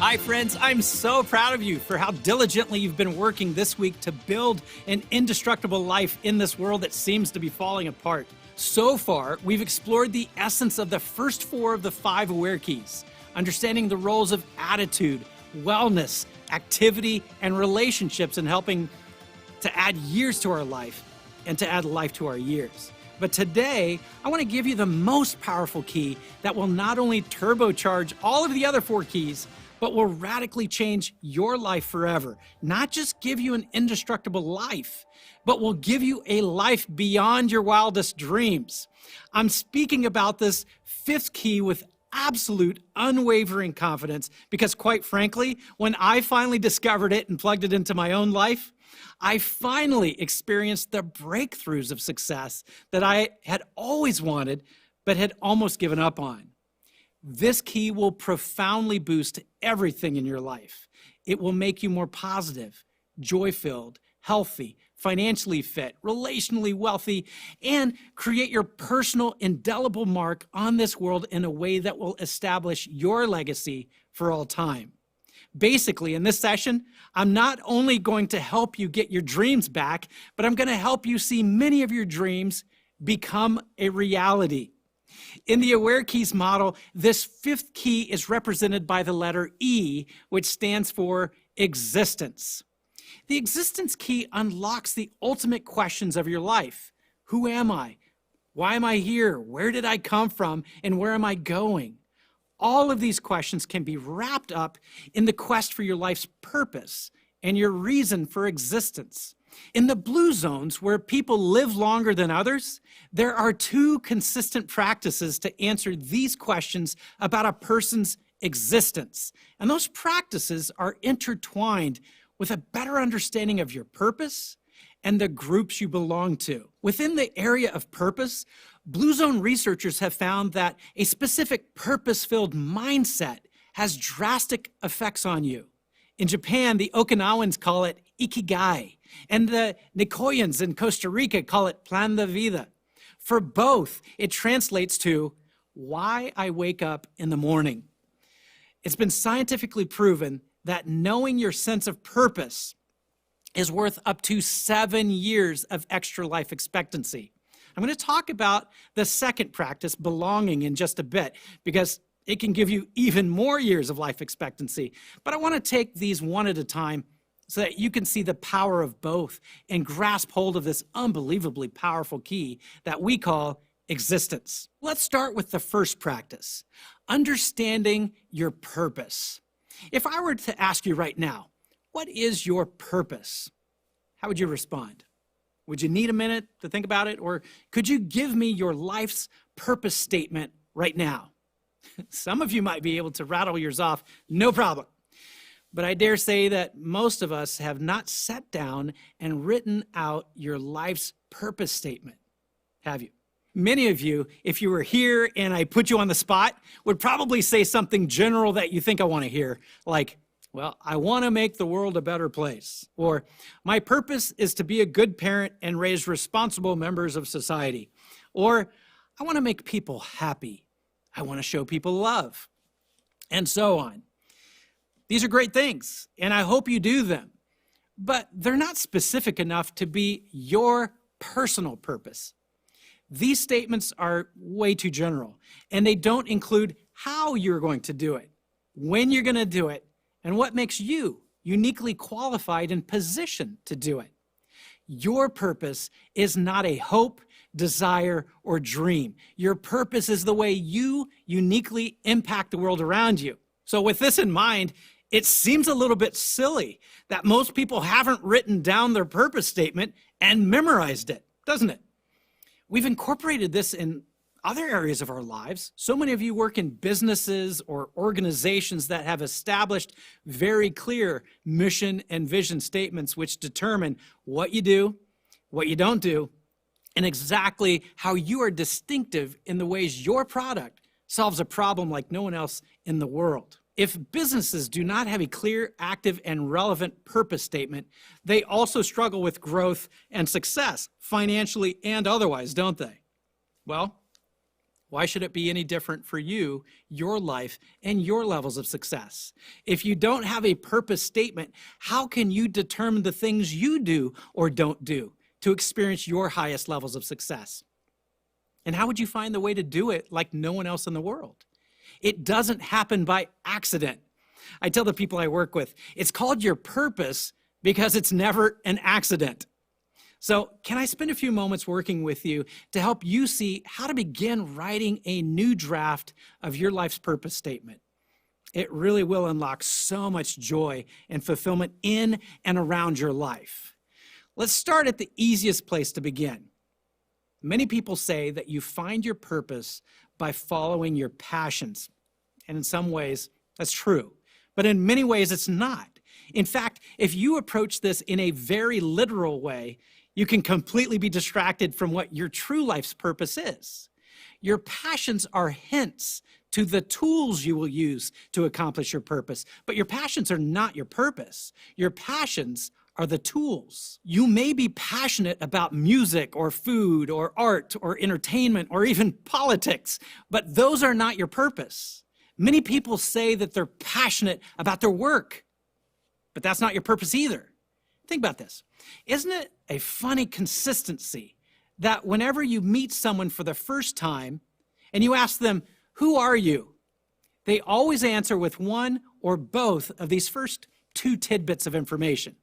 Hi, friends. I'm so proud of you for how diligently you've been working this week to build an indestructible life in this world that seems to be falling apart. So far, we've explored the essence of the first 4 of the 5 aware keys, understanding the roles of attitude, wellness, activity, and relationships in helping to add years to our life and to add life to our years. But today, I want to give you the most powerful key that will not only turbocharge all of the other 4 keys, but will radically change your life forever. Not just give you an indestructible life, but will give you a life beyond your wildest dreams. I'm speaking about this 5th key with absolute unwavering confidence because, quite frankly, when I finally discovered it and plugged it into my own life, I finally experienced the breakthroughs of success that I had always wanted but had almost given up on. This key will profoundly boost everything in your life. It will make you more positive, joy-filled, healthy, financially fit, relationally wealthy, and create your personal indelible mark on this world in a way that will establish your legacy for all time. Basically, in this session, I'm not only going to help you get your dreams back, but I'm going to help you see many of your dreams become a reality. In the Aware Keys model, this 5th key is represented by the letter E, which stands for existence. The existence key unlocks the ultimate questions of your life. Who am I? Why am I here? Where did I come from? And where am I going? All of these questions can be wrapped up in the quest for your life's purpose and your reason for existence. In the blue zones, where people live longer than others, there are 2 consistent practices to answer these questions about a person's existence. And those practices are intertwined with a better understanding of your purpose and the groups you belong to. Within the area of purpose, Blue Zone researchers have found that a specific purpose-filled mindset has drastic effects on you. In Japan, the Okinawans call it ikigai, and the Nicoyans in Costa Rica call it plan de vida. For both, it translates to why I wake up in the morning. It's been scientifically proven that knowing your sense of purpose is worth up to 7 years of extra life expectancy. I'm going to talk about the second practice, belonging, in just a bit, because it can give you even more years of life expectancy. But I want to take these one at a time so that you can see the power of both and grasp hold of this unbelievably powerful key that we call existence. Let's start with the first practice, understanding your purpose. If I were to ask you right now, what is your purpose? How would you respond? Would you need a minute to think about it? Or could you give me your life's purpose statement right now? Some of you might be able to rattle yours off, no problem. But I dare say that most of us have not sat down and written out your life's purpose statement, have you? Many of you, if you were here and I put you on the spot, would probably say something general that you think I want to hear, like, well, I want to make the world a better place. Or, my purpose is to be a good parent and raise responsible members of society. Or, I want to make people happy. I want to show people love. And so on. These are great things, and I hope you do them. But they're not specific enough to be your personal purpose. These statements are way too general, and they don't include how you're going to do it, when you're going to do it, and what makes you uniquely qualified and positioned to do it. Your purpose is not a hope, desire, or dream. Your purpose is the way you uniquely impact the world around you. So with this in mind, it seems a little bit silly that most people haven't written down their purpose statement and memorized it, doesn't it? We've incorporated this in other areas of our lives. So many of you work in businesses or organizations that have established very clear mission and vision statements which determine what you do, what you don't do, and exactly how you are distinctive in the ways your product solves a problem like no one else in the world. If businesses do not have a clear, active, and relevant purpose statement, they also struggle with growth and success, financially and otherwise, don't they? Well, Why should it be any different for you, your life, and your levels of success? If you don't have a purpose statement, how can you determine the things you do or don't do to experience your highest levels of success? And how would you find the way to do it like no one else in the world? It doesn't happen by accident. I tell the people I work with, it's called your purpose because it's never an accident. So can I spend a few moments working with you to help you see how to begin writing a new draft of your life's purpose statement? It really will unlock so much joy and fulfillment in and around your life. Let's start at the easiest place to begin. Many people say that you find your purpose by following your passions. And in some ways, that's true. But in many ways, it's not. In fact, if you approach this in a very literal way, you can completely be distracted from what your true life's purpose is. Your passions are hints to the tools you will use to accomplish your purpose, but your passions are not your purpose. Your passions are the tools. You may be passionate about music or food or art or entertainment or even politics, but those are not your purpose. Many people say that they're passionate about their work, but that's not your purpose either. Think about this. Isn't it a funny consistency that whenever you meet someone for the first time and you ask them, "Who are you?" they always answer with one or both of these first two tidbits of information.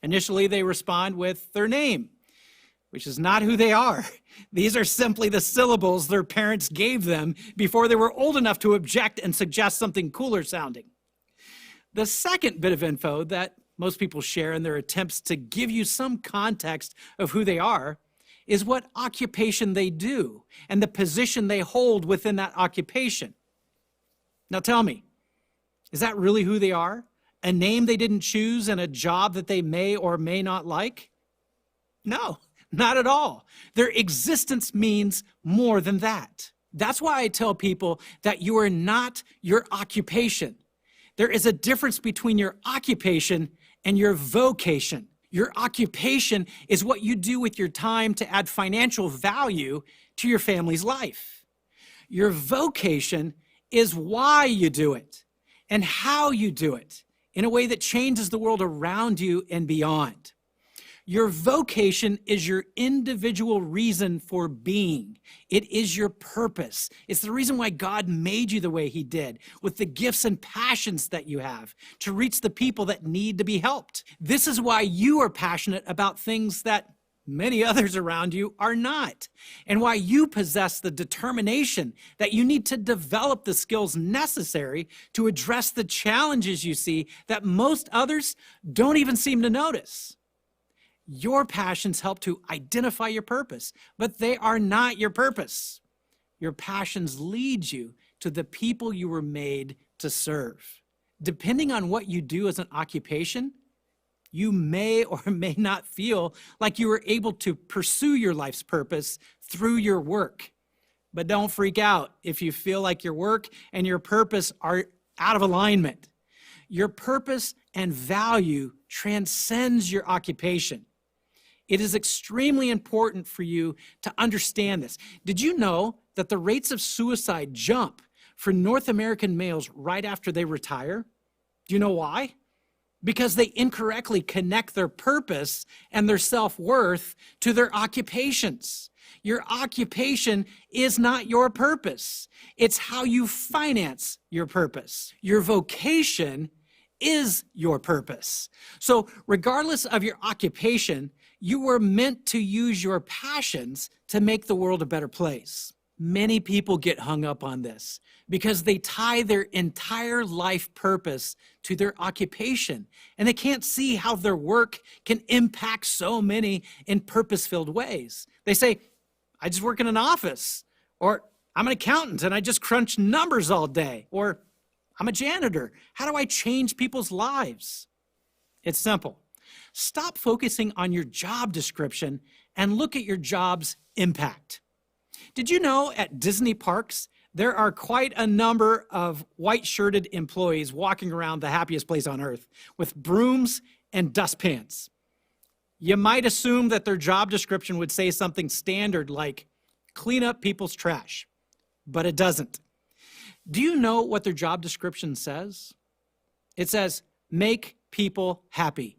Initially, they respond with their name, which is not who they are. These are simply the syllables their parents gave them before they were old enough to object and suggest something cooler sounding. The second bit of info that most people share in their attempts to give you some context of who they are is what occupation they do and the position they hold within that occupation. Now tell me, is that really who they are? A name they didn't choose and a job that they may or may not like? No, not at all. Their existence means more than that. That's why I tell people that you are not your occupation. There is a difference between your occupation and your vocation. Your occupation is what you do with your time to add financial value to your family's life. Your vocation is why you do it and how you do it in a way that changes the world around you and beyond. Your vocation is your individual reason for being. It is your purpose. It's the reason why God made you the way he did, with the gifts and passions that you have to reach the people that need to be helped. This is why you are passionate about things that many others around you are not, and why you possess the determination that you need to develop the skills necessary to address the challenges you see that most others don't even seem to notice. Your passions help to identify your purpose, but they are not your purpose. Your passions lead you to the people you were made to serve. Depending on what you do as an occupation, you may or may not feel like you were able to pursue your life's purpose through your work. But don't freak out if you feel like your work and your purpose are out of alignment. Your purpose and value transcends your occupation. It is extremely important for you to understand this. Did you know that the rates of suicide jump for North American males right after they retire? Do you know why? Because they incorrectly connect their purpose and their self-worth to their occupations. Your occupation is not your purpose. It's how you finance your purpose. Your vocation is your purpose. So regardless of your occupation, you were meant to use your passions to make the world a better place. Many people get hung up on this because they tie their entire life purpose to their occupation, and they can't see how their work can impact so many in purpose-filled ways. They say, I just work in an office, or I'm an accountant and I just crunch numbers all day, or I'm a janitor. How do I change people's lives? It's simple. Stop focusing on your job description and look at your job's impact. Did you know at Disney parks, there are quite a number of white-shirted employees walking around the happiest place on earth with brooms and dustpans? You might assume that their job description would say something standard like clean up people's trash. but it doesn't. Do you know what their job description says? It says, make people happy.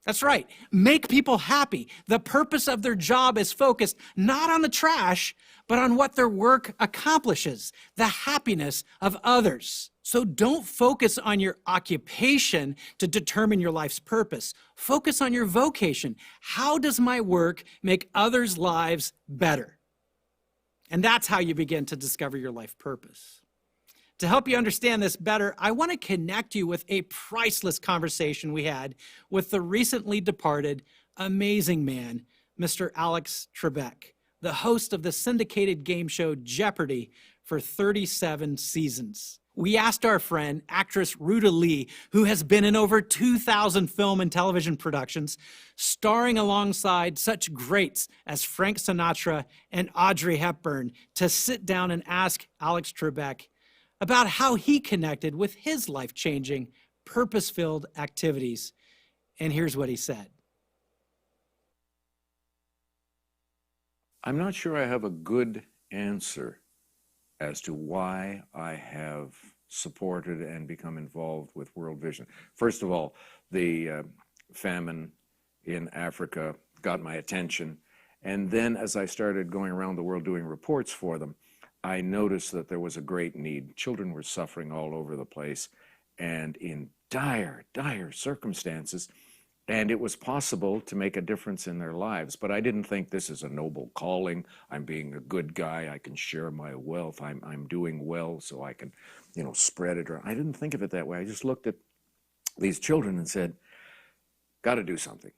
That's right. Make people happy. The purpose of their job is focused not on the trash, but on what their work accomplishes, the happiness of others. So don't focus on your occupation to determine your life's purpose. Focus on your vocation. How does my work make others' lives better? And that's how you begin to discover your life purpose. To help you understand this better, I want to connect you with a priceless conversation we had with the recently departed amazing man, Mr. Alex Trebek, the host of the syndicated game show Jeopardy for 37 seasons. We asked our friend, actress Ruta Lee, who has been in over 2,000 film and television productions, starring alongside such greats as Frank Sinatra and Audrey Hepburn, to sit down and ask Alex Trebek about how he connected with his life-changing, purpose-filled activities. And here's what he said. I'm not sure I have a good answer as to why I have supported and become involved with World Vision. First of all, the famine in Africa got my attention. And then as I started going around the world doing reports for them, I noticed that there was a great need. Children were suffering all over the place and in dire, dire circumstances. And it was possible to make a difference in their lives. But I didn't think this is a noble calling. I'm being a good guy. I can share my wealth. I'm doing well so I can, spread it around. I didn't think of it that way. I just looked at these children and said, got to do something.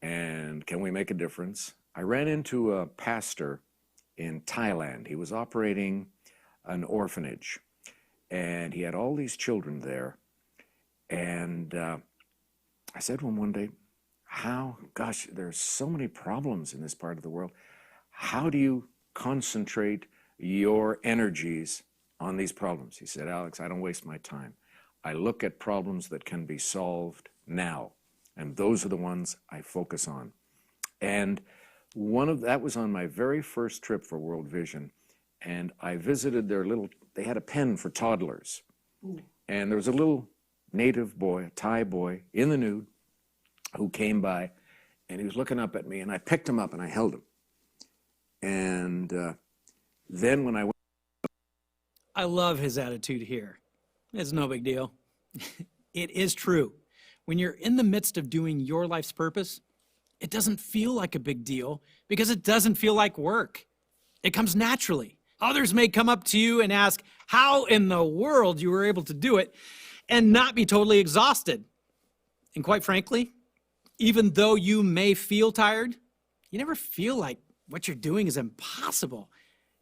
And can we make a difference? I ran into a pastor in Thailand. He was operating an orphanage, and he had all these children there. And I said to him one day, there's so many problems in this part of the world. How do you concentrate your energies on these problems? He said, Alex, I don't waste my time. I look at problems that can be solved now, and those are the ones I focus on. And that was on my very first trip for World Vision, and I visited they had a pen for toddlers. Ooh. And there was a little native boy, a Thai boy, in the nude, who came by, and he was looking up at me, and I picked him up and I held him. And then when I went... I love his attitude here. It's no big deal. It is true. When you're in the midst of doing your life's purpose, it doesn't feel like a big deal because it doesn't feel like work. It comes naturally. Others may come up to you and ask how in the world you were able to do it and not be totally exhausted. And quite frankly, even though you may feel tired, you never feel like what you're doing is impossible.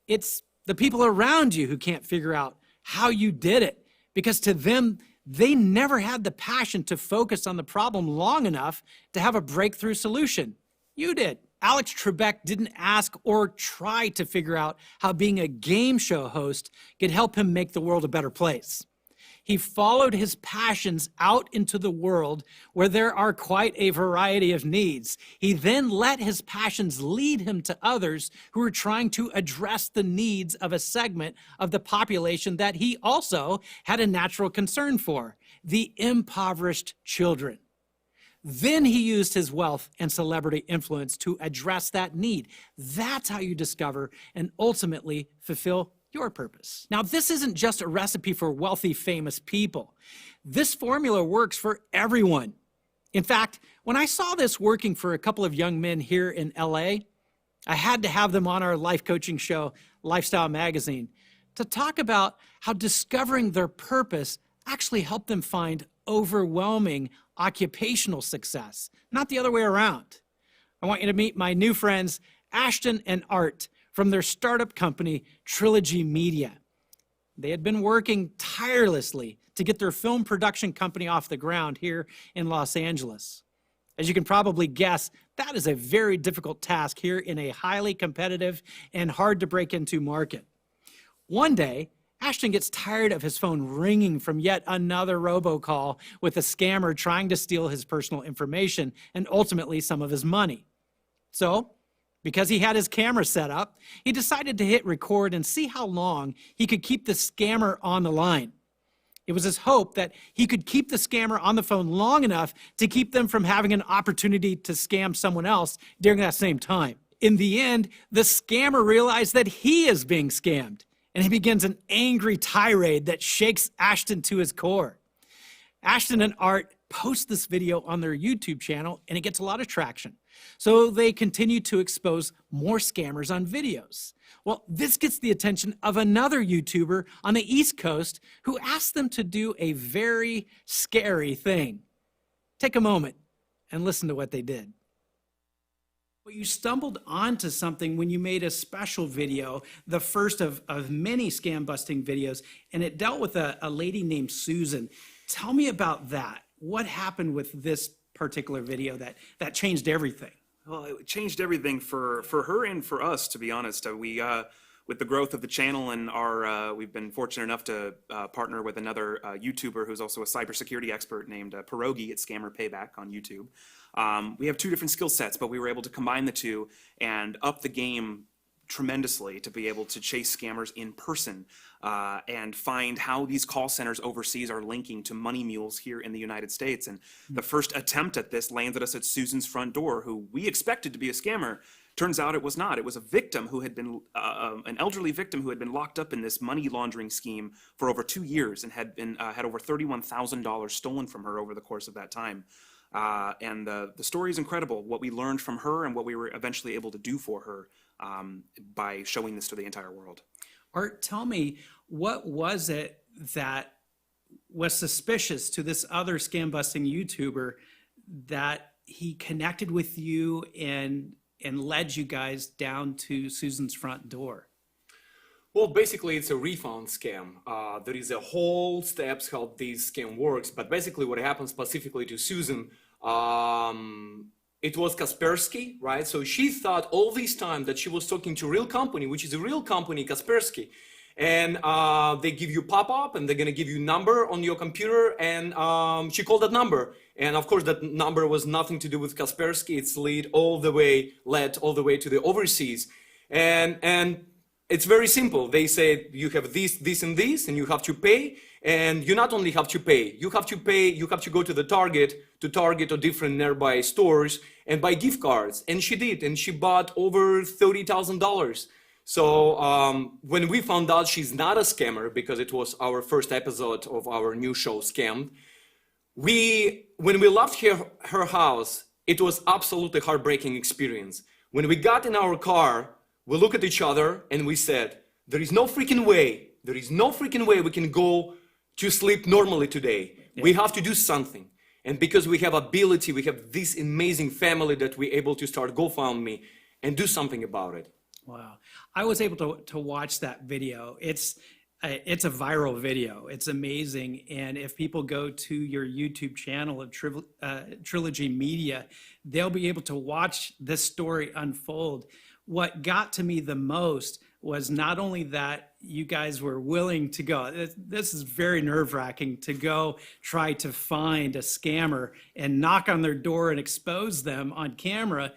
It's the people around you who can't figure out how you did it, because to them, they never had the passion to focus on the problem long enough to have a breakthrough solution. You did. Alex Trebek didn't ask or try to figure out how being a game show host could help him make the world a better place. He followed his passions out into the world where there are quite a variety of needs. He then let his passions lead him to others who were trying to address the needs of a segment of the population that he also had a natural concern for, the impoverished children. Then he used his wealth and celebrity influence to address that need. That's how you discover and ultimately fulfill your purpose. Now, this isn't just a recipe for wealthy, famous people. This formula works for everyone. In fact, when I saw this working for a couple of young men here in LA, I had to have them on our life coaching show, Lifestyle Magazine, to talk about how discovering their purpose actually helped them find overwhelming occupational success, not the other way around. I want you to meet my new friends, Ashton and Art, from their startup company, Trilogy Media. They had been working tirelessly to get their film production company off the ground here in Los Angeles. As you can probably guess, that is a very difficult task here in a highly competitive and hard to break into market. One day, Ashton gets tired of his phone ringing from yet another robocall with a scammer trying to steal his personal information and ultimately some of his money. So Because he had his camera set up, he decided to hit record and see how long he could keep the scammer on the line. It was his hope that he could keep the scammer on the phone long enough to keep them from having an opportunity to scam someone else during that same time. In the end, the scammer realized that he is being scammed, and he begins an angry tirade that shakes Ashton to his core. Ashton and Art post this video on their YouTube channel, and it gets a lot of traction. So they continue to expose more scammers on videos. Well, this gets the attention of another YouTuber on the East Coast who asked them to do a very scary thing. Take a moment and listen to what they did. Well, you stumbled onto something when you made a special video, the first of many scam busting videos, and it dealt with a lady named Susan. Tell me about that. What happened with this particular video that changed everything? Well, it changed everything for her and for us, to be honest. With the growth of the channel and we've been fortunate enough to partner with another YouTuber who's also a cybersecurity expert named Pierogi at Scammer Payback on YouTube. We have two different skill sets, but we were able to combine the two and up the game tremendously to be able to chase scammers in person and find how these call centers overseas are linking to money mules here in the United States. And the first attempt at this landed us at Susan's front door, who we expected to be a scammer. Turns out it was not. It was a victim who had been, an elderly victim who had been locked up in this money laundering scheme for over 2 years and had over $31,000 stolen from her over the course of that time. And the story is incredible, what we learned from her and what we were eventually able to do for her by showing this to the entire world. Art, tell me, what was it that was suspicious to this other scam busting YouTuber that he connected with you and led you guys down to Susan's front door? Well, basically, it's a refund scam. There is a whole steps how this scam works, but basically what happens specifically to Susan, it was Kaspersky, right? So she thought all this time that she was talking to a real company, which is a real company, Kaspersky. And they give you pop-up and they're gonna give you number on your computer, and she called that number. And of course that number was nothing to do with Kaspersky. It's led all the way to the overseas. And it's very simple. They say you have this, this, and this, and you have to pay. And you not only have to pay, you have to go to the Target or different nearby stores and buy gift cards. And she did, and she bought over $30,000. So when we found out she's not a scammer, because it was our first episode of our new show, Scammed, when we left her house, it was absolutely heartbreaking experience. When we got in our car, we looked at each other and we said, there is no freaking way we can go to sleep normally today. Yeah. We have to do something. And because we have ability, we have this amazing family that we're able to start GoFundMe and do something about it. Wow. I was able to watch that video. It's a viral video. It's amazing. And if people go to your YouTube channel of Trilogy Media, they'll be able to watch this story unfold. What got to me the most was not only that you guys were willing to go, this is very nerve-wracking, to go try to find a scammer and knock on their door and expose them on camera.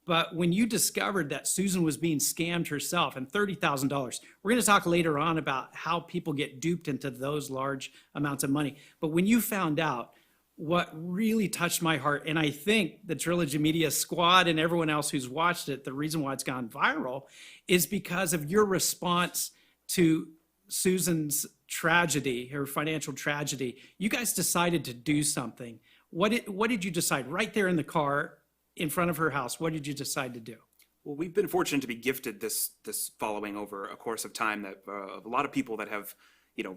But when you discovered that Susan was being scammed herself and $30,000, we're going to talk later on about how people get duped into those large amounts of money. But when you found out, what really touched my heart, and I think the Trilogy Media squad and everyone else who's watched it, the reason why it's gone viral is because of your response to Susan's tragedy, her financial tragedy. You guys decided to do something. What did you decide right there in the car in front of her house? What did you decide to do? Well, we've been fortunate to be gifted this following over a course of time that a lot of people that have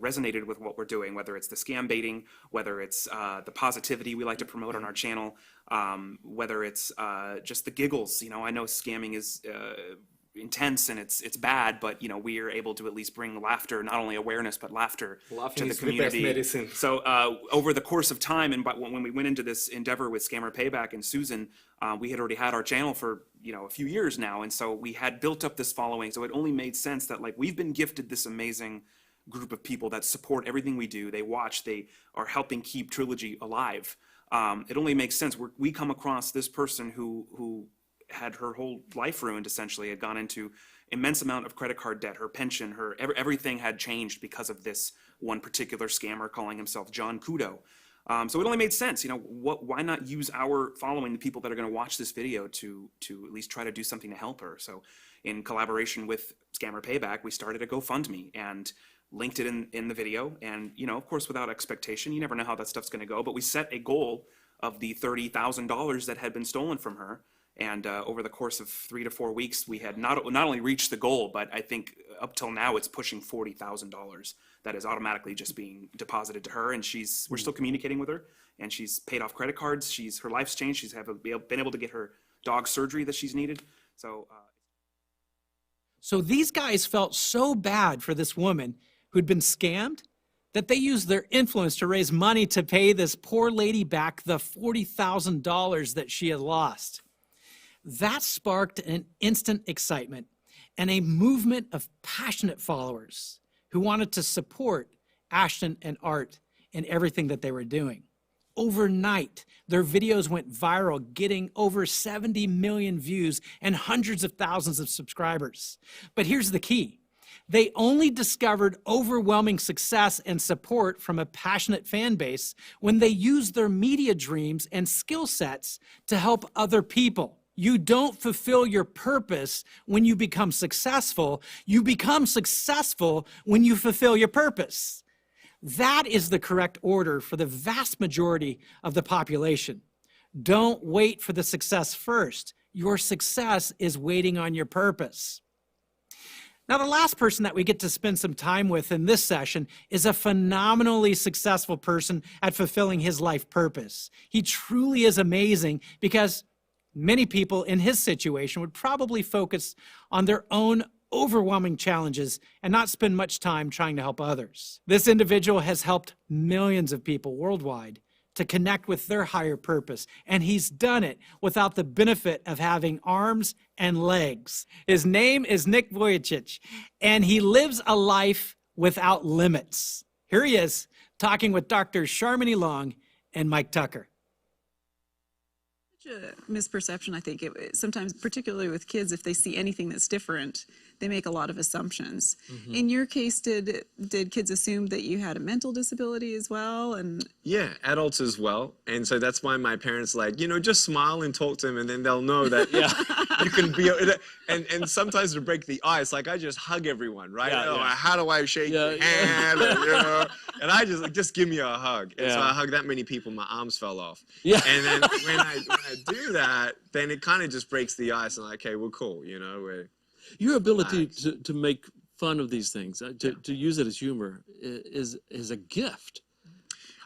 resonated with what we're doing, whether it's the scam baiting, whether it's the positivity we like to promote on our channel, whether it's just the giggles. I know scamming is intense and it's bad, but we are able to at least bring laughter, not only awareness but laughter to the community. The best medicine. So over the course of time, and when we went into this endeavor with Scammer Payback and Susan, we had already had our channel for a few years now, and so we had built up this following. So it only made sense that we've been gifted this amazing group of people that support everything we do. They watch, they are helping keep Trilogy alive. It only makes sense. We come across this person who had her whole life ruined, essentially, had gone into immense amount of credit card debt, her pension, everything had changed because of this one particular scammer calling himself John Kudo. So it only made sense, why not use our following, the people that are going to watch this video, to at least try to do something to help her. So in collaboration with Scammer Payback, we started a GoFundMe and linked it in the video. And, of course, without expectation, you never know how that stuff's going to go. But we set a goal of the $30,000 that had been stolen from her. And over the course of 3 to 4 weeks, we had not only reached the goal, but I think up till now it's pushing $40,000 that is automatically just being deposited to her. And we're still communicating with her, and she's paid off credit cards. Her life's changed. She's been able to get her dog surgery that she's needed. So these guys felt so bad for this woman who'd been scammed that they used their influence to raise money to pay this poor lady back the $40,000 that she had lost. That sparked an instant excitement and a movement of passionate followers who wanted to support Ashton and Art in everything that they were doing. Overnight, their videos went viral, getting over 70 million views and hundreds of thousands of subscribers. But here's the key. They only discovered overwhelming success and support from a passionate fan base when they used their media dreams and skill sets to help other people. You don't fulfill your purpose when you become successful. You become successful when you fulfill your purpose. That is the correct order for the vast majority of the population. Don't wait for the success first. Your success is waiting on your purpose. Now, the last person that we get to spend some time with in this session is a phenomenally successful person at fulfilling his life purpose. He truly is amazing because many people in his situation would probably focus on their own overwhelming challenges and not spend much time trying to help others. This individual has helped millions of people worldwide to connect with their higher purpose, and he's done it without the benefit of having arms and legs. His name is Nick Vujicic, and he lives a life without limits. Here he is, talking with Dr. Sharmini Long and Mike Tucker. A misperception, I think. Sometimes, particularly with kids, if they see anything that's different, they make a lot of assumptions. Mm-hmm. In your case, did kids assume that you had a mental disability as well? And yeah, adults as well. And so that's why my parents just smile and talk to them, and then they'll know that you can be. And sometimes to break the ice, I just hug everyone, right? How do I shake your hand? And I just give me a hug. And so I hugged that many people, my arms fell off. Yeah. And then when I do that, then it kind of just breaks the ice, and okay, we're cool, Your ability to make fun of these things, to use it as humor, is a gift.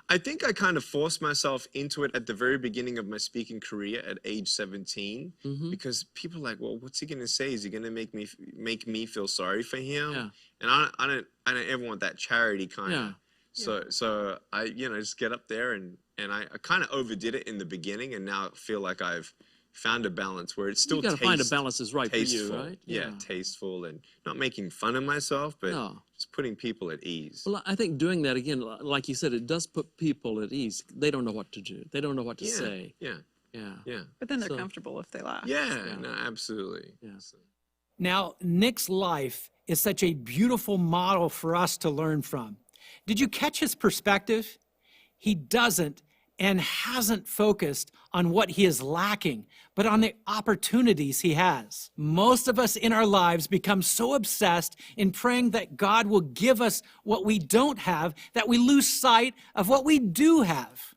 I think I kind of forced myself into it at the very beginning of my speaking career at age 17, because people are like, well, what's he going to say? Is he going to make me feel sorry for him? Yeah. And I don't ever want that charity kind of. So I just get up there and I kind of overdid it in the beginning, and now I feel like I've found a balance where it's still tasteful. You got to find a balance that's right for you, right? Yeah, tasteful and not making fun of myself, but just putting people at ease. Well, I think doing that, again, like you said, it does put people at ease. They don't know what to do. They don't know what to say. Yeah. But then they're comfortable if they laugh. Yeah, no, absolutely. Yeah. Now, Nick's life is such a beautiful model for us to learn from. Did you catch his perspective? He doesn't and hasn't focused on what he is lacking, but on the opportunities he has. Most of us in our lives become so obsessed in praying that God will give us what we don't have that we lose sight of what we do have.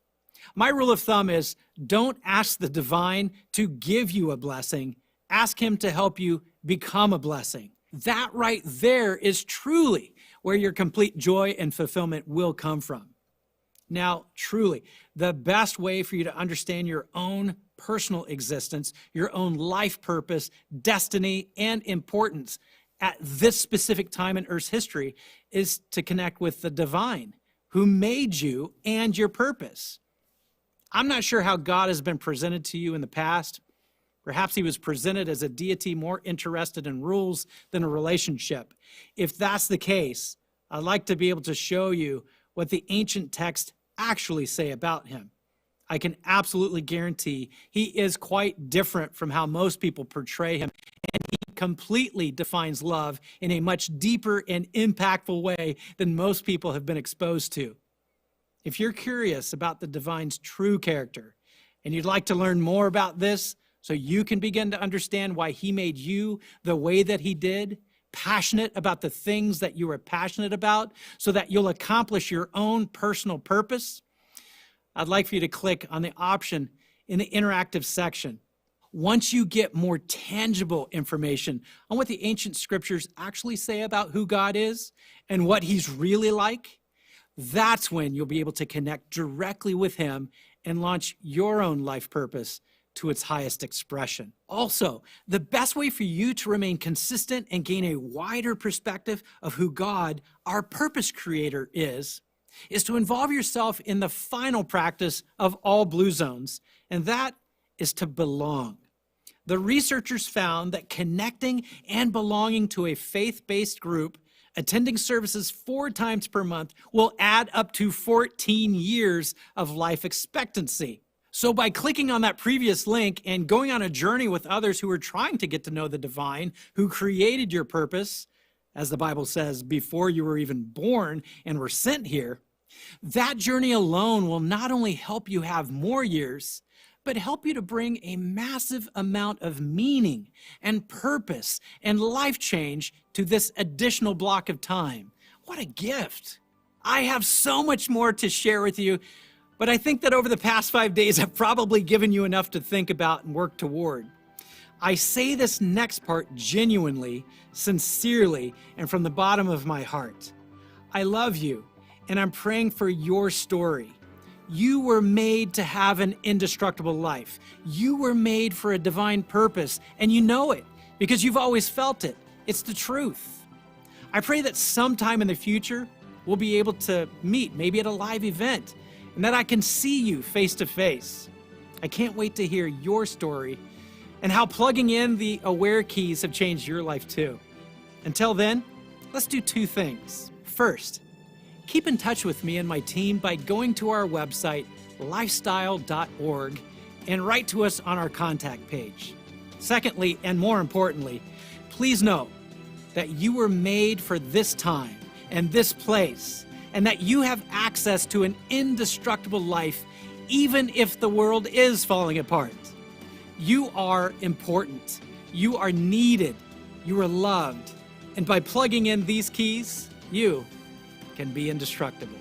My rule of thumb is don't ask the divine to give you a blessing. Ask him to help you become a blessing. That right there is truly where your complete joy and fulfillment will come from. Now, truly, the best way for you to understand your own personal existence, your own life purpose, destiny, and importance at this specific time in Earth's history is to connect with the divine who made you and your purpose. I'm not sure how God has been presented to you in the past. Perhaps he was presented as a deity more interested in rules than a relationship. If that's the case, I'd like to be able to show you what the ancient texts actually say about him. I can absolutely guarantee he is quite different from how most people portray him. And he completely defines love in a much deeper and impactful way than most people have been exposed to. If you're curious about the divine's true character and you'd like to learn more about this so you can begin to understand why he made you the way that he did, passionate about the things that you are passionate about so that you'll accomplish your own personal purpose, I'd like for you to click on the option in the interactive section. Once you get more tangible information on what the ancient scriptures actually say about who God is and what he's really like, that's when you'll be able to connect directly with him and launch your own life purpose to its highest expression. Also, the best way for you to remain consistent and gain a wider perspective of who God, our purpose creator, is to involve yourself in the final practice of all Blue Zones, and that is to belong. The researchers found that connecting and belonging to a faith-based group, attending services 4 times per month, will add up to 14 years of life expectancy. So by clicking on that previous link and going on a journey with others who are trying to get to know the divine, who created your purpose, as the Bible says, before you were even born and were sent here, that journey alone will not only help you have more years, but help you to bring a massive amount of meaning and purpose and life change to this additional block of time. What a gift. I have so much more to share with you, but I think that over the past 5 days, I've probably given you enough to think about and work toward. I say this next part genuinely, sincerely, and from the bottom of my heart. I love you, and I'm praying for your story. You were made to have an indestructible life. You were made for a divine purpose, and you know it because you've always felt it. It's the truth. I pray that sometime in the future, we'll be able to meet, maybe at a live event, and that I can see you face to face. I can't wait to hear your story and how plugging in the Aware keys have changed your life too. Until then, let's do 2 things. First, keep in touch with me and my team by going to our website, lifestyle.org, and write to us on our contact page. Secondly, and more importantly, please know that you were made for this time and this place, and that you have access to an indestructible life, even if the world is falling apart. You are important. You are needed. You are loved. And by plugging in these keys, you can be indestructible.